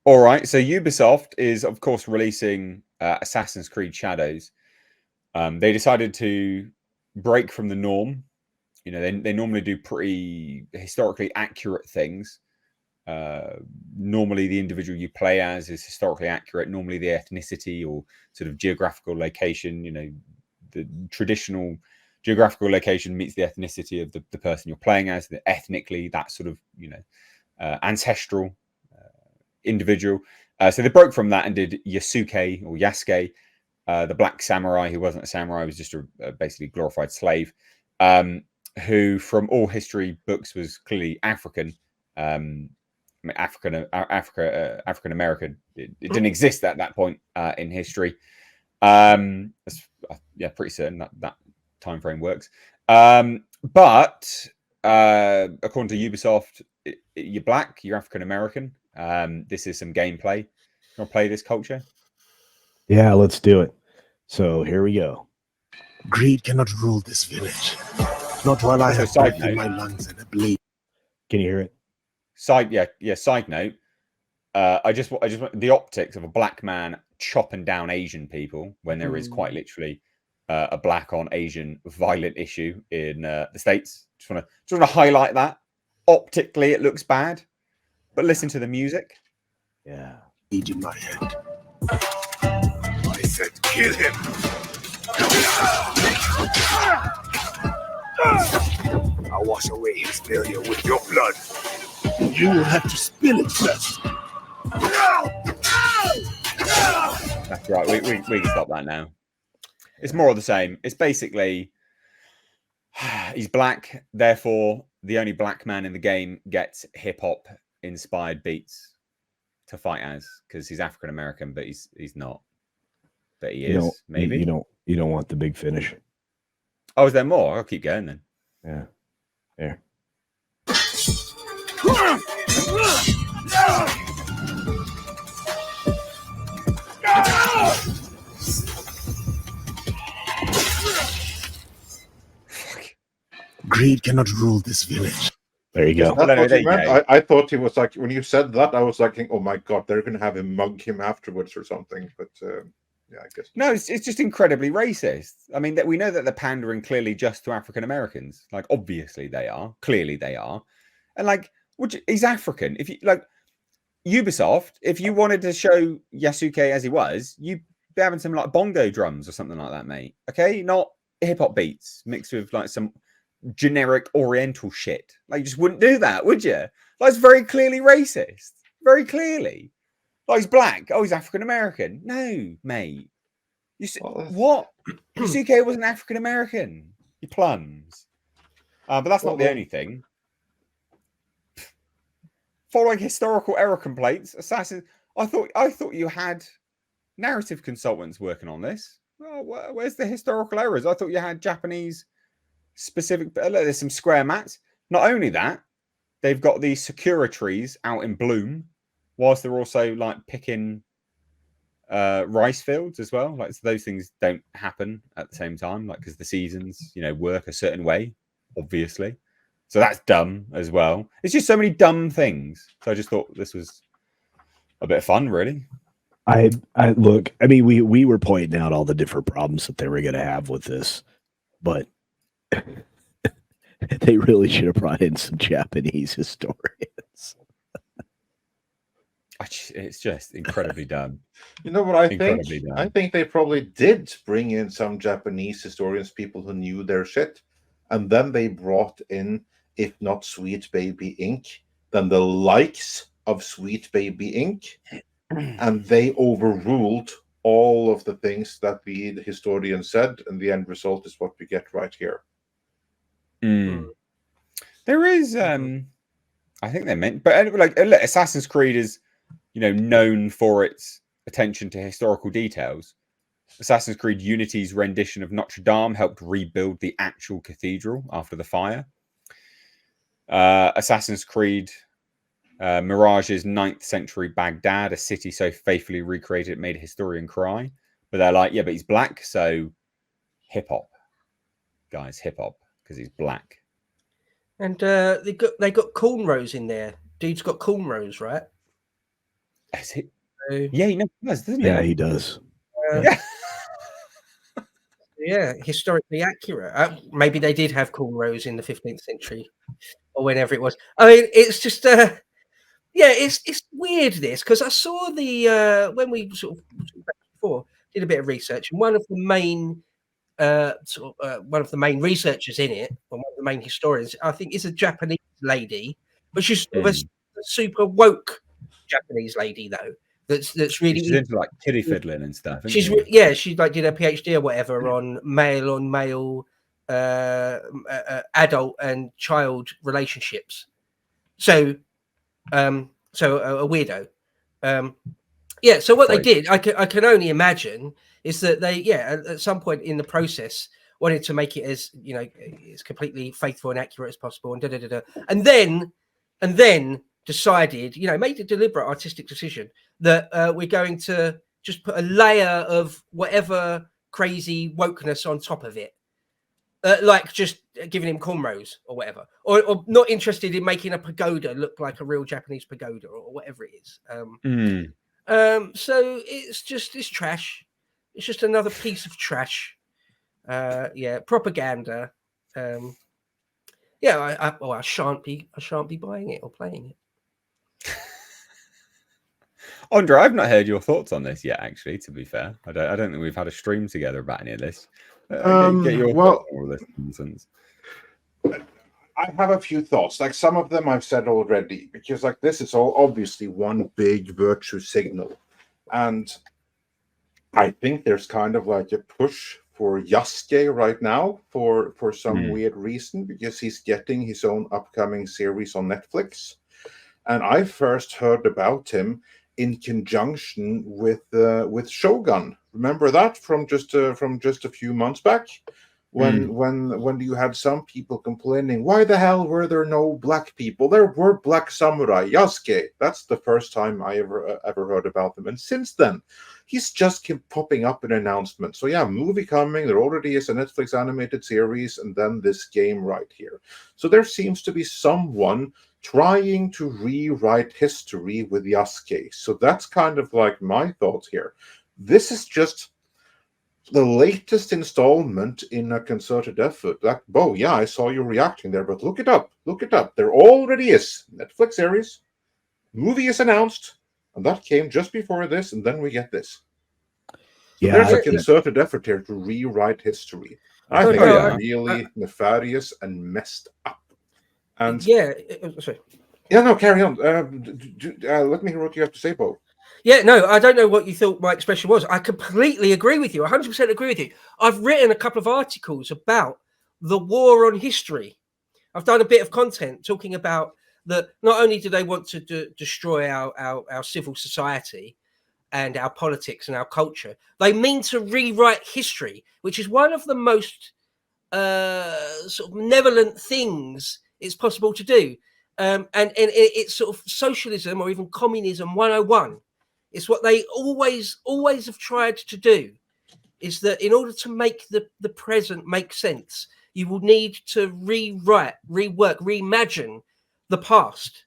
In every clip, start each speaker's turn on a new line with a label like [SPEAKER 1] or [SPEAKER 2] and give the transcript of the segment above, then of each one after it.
[SPEAKER 1] All right. So Ubisoft is, of course, releasing Assassin's Creed Shadows. They decided to break from the norm. You know, they normally do pretty historically accurate things. Normally, the individual you play as is historically accurate. Normally, the ethnicity or sort of geographical location, you know, the traditional geographical location meets the ethnicity of the person you're playing as. Ethnically, that sort of, you know, ancestral individual. So they broke from that and did Yasuke or Yasuke, the black samurai who wasn't a samurai, was just a basically glorified slave, who from all history books was clearly African. African American. It didn't exist at that point in history. Yeah, pretty certain that time frame works. But according to Ubisoft, you're black, you're African American. This is some gameplay. You want to play this culture?
[SPEAKER 2] Yeah, let's do it. So here we go.
[SPEAKER 3] Greed cannot rule this village. Not while I have breath in my lungs and a bleed.
[SPEAKER 2] Can you hear it?
[SPEAKER 1] Side note. I just want the optics of a black man chopping down Asian people when there is quite literally a black on Asian violent issue in the States. Just want to highlight that. Optically, it looks bad, but listen to the music.
[SPEAKER 3] Yeah. Eat in my head. I said, kill him. I'll wash away his failure with your blood. You will have to spill it first.
[SPEAKER 1] That's right. We can stop that now. It's more of the same. It's basically he's black, therefore the only black man in the game gets hip hop inspired beats to fight as, because he's African American, but he's not. But he is. Maybe
[SPEAKER 2] you don't want the big finish.
[SPEAKER 1] Oh, is there more? I'll keep going then.
[SPEAKER 2] Yeah. There.
[SPEAKER 3] Greed cannot rule this village.
[SPEAKER 2] There you go.
[SPEAKER 4] I thought he was like, when you said that, I was like, oh my god, they're going to have him mug him afterwards or something. But yeah, I guess
[SPEAKER 1] no. It's just incredibly racist. I mean, that we know that they're pandering clearly just to African Americans. Like, obviously they are. Clearly they are. And like, he's African. If you like Ubisoft, if you wanted to show Yasuke as he was, you'd be having some like bongo drums or something like that, mate. Okay, not hip hop beats mixed with like some generic Oriental shit. Like, you just wouldn't do that, would you? Like, it's very clearly racist. Very clearly. Like, he's black. Oh, he's African American. No, mate. What? Yasuke wasn't African American. You plums. But that's not the only thing. Following historical error complaints, Assassin. I thought you had narrative consultants working on this. Well, where's the historical errors? I thought you had Japanese specific. There's some square mats. Not only that, they've got these sakura trees out in bloom, whilst they're also like picking rice fields as well. Like, so those things don't happen at the same time, like, because the seasons, you know, work a certain way, obviously. So that's dumb as well. It's just so many dumb things. So I just thought this was a bit of fun, really.
[SPEAKER 2] I look. I mean, we were pointing out all the different problems that they were going to have with this, but they really should have brought in some Japanese historians.
[SPEAKER 1] It's just incredibly dumb.
[SPEAKER 4] You know what I think? I think they probably did bring in some Japanese historians, people who knew their shit, and then they brought in, if not Sweet Baby Inc., then the likes of Sweet Baby Inc., and they overruled all of the things that the historian said, and the end result is what we get right here.
[SPEAKER 1] There is, I think they meant, but like, Assassin's Creed is, you know, known for its attention to historical details. Assassin's Creed Unity's rendition of Notre Dame helped rebuild the actual cathedral after the fire. Assassin's Creed Mirage's 9th century Baghdad, a city so faithfully recreated it made a historian cry. But they're like, yeah, but he's black, so hip hop, guys, hip hop, because he's black.
[SPEAKER 5] And they got cornrows in there. Dude's got cornrows, right?
[SPEAKER 1] Is it? Yeah, he never does, doesn't
[SPEAKER 2] Yeah,
[SPEAKER 1] he?
[SPEAKER 2] he does.
[SPEAKER 1] Yeah.
[SPEAKER 5] Yeah, historically accurate. Maybe they did have cornrows in the 15th century or whenever it was. I mean, it's just yeah, it's weird this, because I saw the when we sort of before did a bit of research, and one of the main one of the main researchers in it, or one of the main historians, I think, is a Japanese lady, but she's sort of a super woke Japanese lady though. That's really
[SPEAKER 1] She's into like kiddie fiddling and stuff. Isn't
[SPEAKER 5] she's
[SPEAKER 1] she?
[SPEAKER 5] yeah, she like did a PhD or whatever on male adult and child relationships. So so a weirdo. Yeah, so what they did, I can only imagine, is that they at some point in the process wanted to make it as, you know, as completely faithful and accurate as possible, and and then decided, you know, made a deliberate artistic decision that we're going to just put a layer of whatever crazy wokeness on top of it, like just giving him cornrows or whatever, or not interested in making a pagoda look like a real Japanese pagoda or whatever it is. So it's trash. It's just another piece of trash. Yeah, propaganda. Yeah, I shan't be buying it or playing it.
[SPEAKER 1] Andre, I've not heard your thoughts on this yet. Actually, to be fair, I don't think we've had a stream together about any of this. Get your thoughts on all this nonsense.
[SPEAKER 4] I have a few thoughts. Like, some of them I've said already, because like this is all obviously one big virtue signal, and I think there's kind of like a push for Yasuke right now for some weird reason, because he's getting his own upcoming series on Netflix, and I first heard about him in conjunction with Shogun. Remember that from just a few months back, when you had some people complaining, why the hell were there no black people? There were black samurai. Yasuke. That's the first time I ever heard about them, and since then he's just kept popping up in announcements. So yeah, movie coming. There already is a Netflix animated series, and then this game right here. So there seems to be someone trying to rewrite history with Yasuke. So that's kind of like my thoughts here. This is just the latest installment in a concerted effort. Like, Bo, yeah, I saw you reacting there, but look it up. Look it up. There already is Netflix series. Movie is announced, and that came just before this, and then we get this. So there's a concerted effort here to rewrite history. I think it's really nefarious and messed up. And
[SPEAKER 5] sorry.
[SPEAKER 4] Yeah, no, carry on. Let me hear what you have to say, Bo.
[SPEAKER 5] Yeah, no, I don't know what you thought my expression was. I completely agree with you. 100% agree with you. I've written a couple of articles about the war on history. I've done a bit of content talking about that. Not only do they want to destroy our civil society and our politics and our culture, they mean to rewrite history, which is one of the most sort of malevolent things it's possible to do. And it's sort of socialism or even communism 101. It's what they always have tried to do, is that in order to make the present make sense, you will need to rewrite, rework, reimagine the past.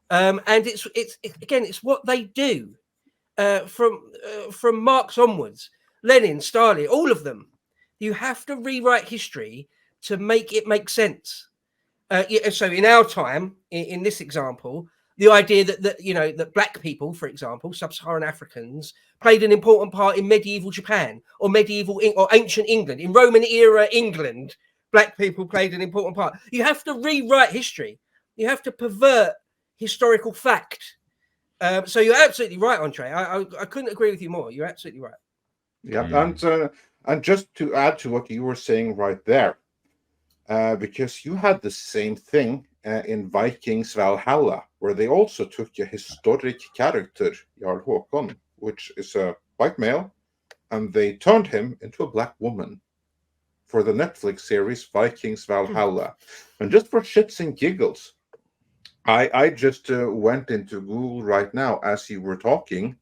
[SPEAKER 5] And it's what they do from Marx onwards, Lenin, Stalin, all of them. You have to rewrite history to make it make sense. So in our time, in this example, the idea that black people, for example, sub-Saharan Africans, played an important part in medieval Japan or or ancient England, in Roman era England, black people played an important part. You have to rewrite history. You have to pervert historical fact. So you're absolutely right, Andre. I couldn't agree with you more. You're absolutely right.
[SPEAKER 4] Yeah, and just to add to what you were saying right there, because you had the same thing in Vikings Valhalla, where they also took a historic character, Jarl Håkon, which is a white male, and they turned him into a black woman for the Netflix series Vikings Valhalla. And just for shits and giggles, I just went into Google right now as you were talking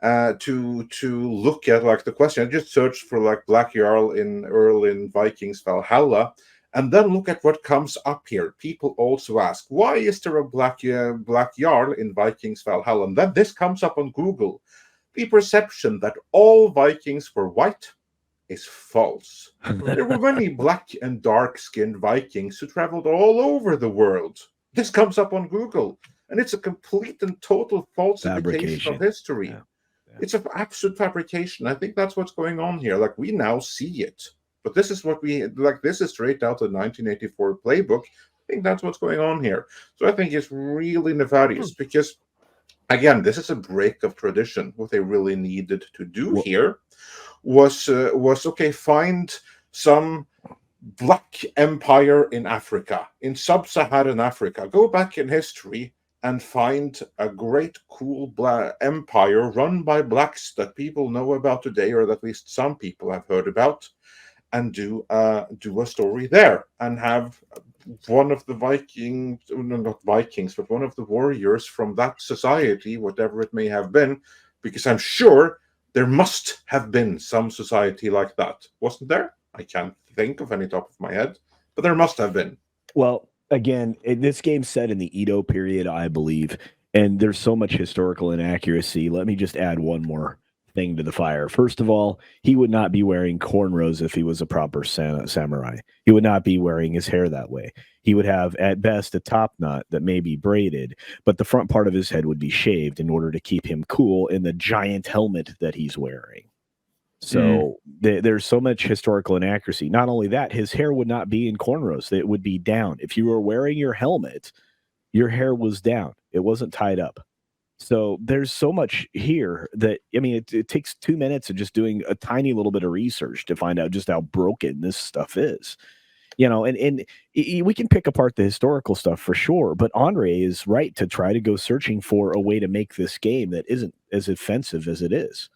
[SPEAKER 4] to look at like the question. I just searched for like Black Earl in Vikings Valhalla, And then look at what comes up here. People also ask, why is there a black Jarl in Vikings Valhalla? And then this comes up on Google. The perception that all Vikings were white is false. There were many black and dark-skinned Vikings who traveled all over the world. This comes up on Google. And it's a complete and total falsification of history. Yeah. Yeah. It's an absolute fabrication. I think that's what's going on here. Like, we now see it. But this is what we like. This is straight out of the 1984 playbook. I think that's what's going on here. So I think it's really nefarious because, again, this is a break of tradition. What they really needed to do here was okay, find some black empire in Africa, in sub-Saharan Africa. Go back in history and find a great, cool black empire run by blacks that people know about today, or at least some people have heard about. And do a story there, and have one of the Vikings, not Vikings, but one of the warriors from that society, whatever it may have been, because I'm sure there must have been some society like that, wasn't there? I can't think of any top of my head, but there must have been.
[SPEAKER 2] Well, again, this game's set in the Edo period, I believe, and there's so much historical inaccuracy. Let me just add one more thing to the fire. First of all, he would not be wearing cornrows if he was a proper samurai. He would not be wearing his hair that way. He would have, at best, a top knot that may be braided, but the front part of his head would be shaved in order to keep him cool in the giant helmet that he's wearing. So there's so much historical inaccuracy. Not only that, his hair would not be in cornrows. It would be down. If you were wearing your helmet, your hair was down. It wasn't tied up. So there's so much here that, I mean, it takes 2 minutes of just doing a tiny little bit of research to find out just how broken this stuff is. You know, and we can pick apart the historical stuff for sure, but Andre is right to try to go searching for a way to make this game that isn't as offensive as it is.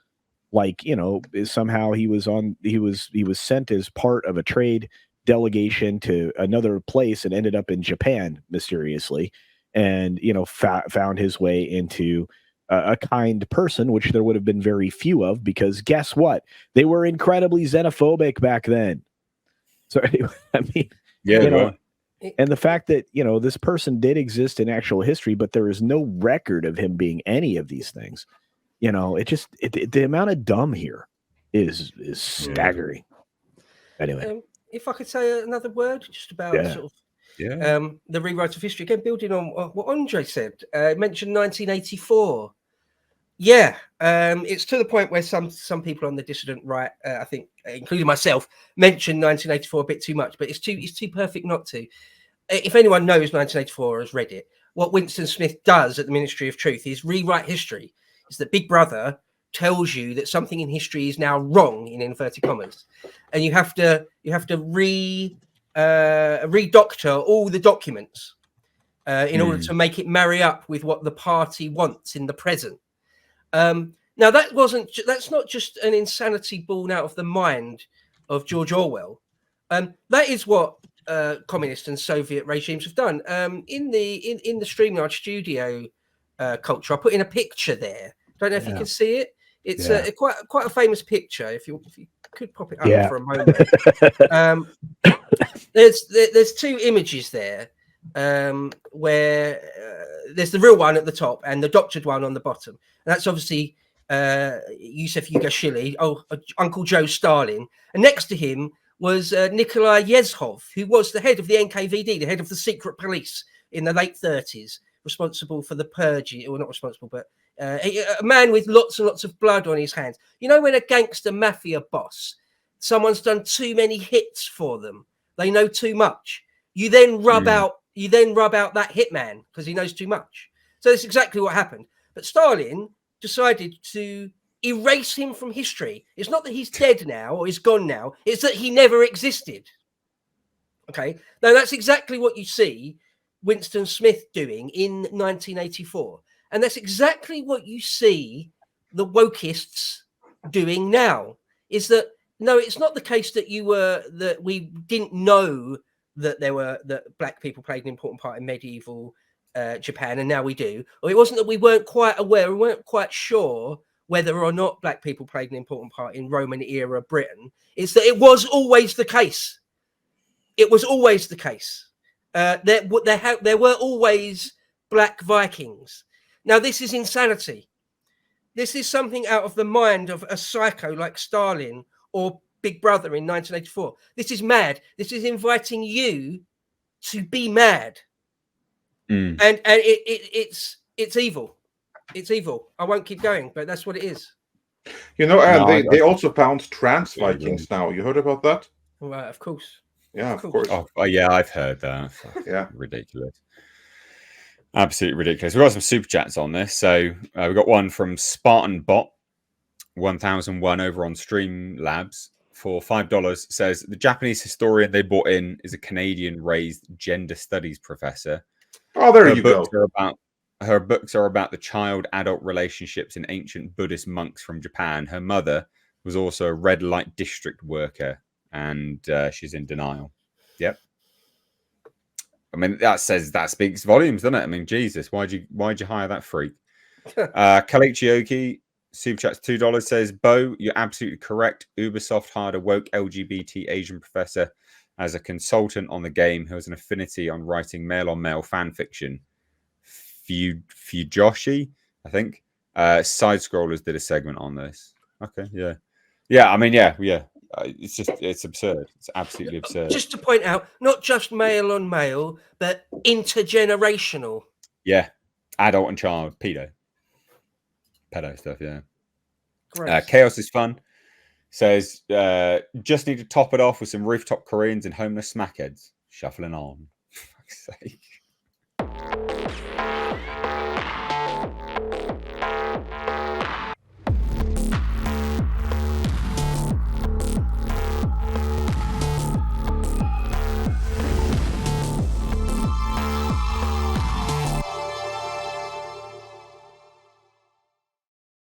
[SPEAKER 2] Like, you know, somehow he was sent as part of a trade delegation to another place and ended up in Japan mysteriously. And, you know, found his way into a kind person, which there would have been very few of, because guess what? They were incredibly xenophobic back then. So, anyway, I mean,
[SPEAKER 1] yeah,
[SPEAKER 2] you know, and the fact that, you know, this person did exist in actual history, but there is no record of him being any of these things. You know, the amount of dumb here is staggering. Anyway,
[SPEAKER 5] if I could say another word just about sort of.
[SPEAKER 1] Yeah.
[SPEAKER 5] The rewrite of history, again, building on what Andre said, mentioned 1984. Yeah, it's to the point where some people on the dissident right, I think, including myself, mentioned 1984 a bit too much, but it's too perfect not to. If anyone knows 1984 or has read it, what Winston Smith does at the Ministry of Truth is rewrite history. It's that Big Brother tells you that something in history is now wrong, in inverted commas, and you have to redoctor all the documents in order to make it marry up with what the party wants in the present. Now that's not just an insanity born out of the mind of George Orwell. That is what communist and Soviet regimes have done. In the StreamYard studio culture, I put in a picture there. Don't know if you can see it. It's quite a famous picture. If you could pop it up for a moment. There's two images there where there's the real one at the top and the doctored one on the bottom. And that's obviously Yusuf Yugashvili, Uncle Joe Stalin. And next to him was Nikolai Yezhov, who was the head of the NKVD, the head of the secret police in the late 30s, responsible for the purging, or not responsible, but a man with lots and lots of blood on his hands. You know, when a gangster mafia boss, someone's done too many hits for them, they know too much. You then rub out that hitman because he knows too much. So that's exactly what happened. But Stalin decided to erase him from history. It's not that he's dead now or he's gone now. It's that he never existed. Okay. Now that's exactly what you see Winston Smith doing in 1984. And that's exactly what you see the wokeists doing now. Is that, no, it's not the case that we didn't know that black people played an important part in medieval Japan, and now we do. Or it wasn't that we weren't quite aware, we weren't quite sure whether or not black people played an important part in Roman era Britain. It's that it was always the case. it was always the case. There were always black Vikings. Now, this is insanity. This is something out of the mind of a psycho like Stalin or Big Brother in 1984. This is mad. This is inviting you to be mad. And it's evil. It's evil. I won't keep going, but that's what it is.
[SPEAKER 4] You know, and they also found trans Vikings now. You heard about that?
[SPEAKER 5] Right, of course.
[SPEAKER 4] Yeah, of course.
[SPEAKER 1] Oh, yeah, I've heard that.
[SPEAKER 4] Yeah.
[SPEAKER 1] Ridiculous. Absolutely ridiculous. We've got some super chats on this. So we've got one from Spartan Bot 1001 over on Streamlabs for $5. Says the Japanese historian they brought in is a Canadian-raised gender studies professor.
[SPEAKER 4] Oh, there you go.
[SPEAKER 1] Her books are about the child-adult relationships in ancient Buddhist monks from Japan. Her mother was also a red light district worker, and she's in denial. Yep. I mean, that speaks volumes, doesn't it? I mean, Jesus, why'd you hire that freak? Kalichioki super chats $2 says, Bo, you're absolutely correct. Ubisoft hired a woke LGBT Asian professor as a consultant on the game who has an affinity on writing male-on-male fan fiction. Fujoshi, I think. Side Scrollers did a segment on this. Okay, yeah. I mean, yeah. It's absurd. It's absolutely absurd.
[SPEAKER 5] Just to point out, not just male on male, but intergenerational.
[SPEAKER 1] Yeah, adult and child, pedo stuff. Yeah. Chaos is fun. Says just need to top it off with some rooftop Koreans and homeless smackheads shuffling on. For fuck's sake.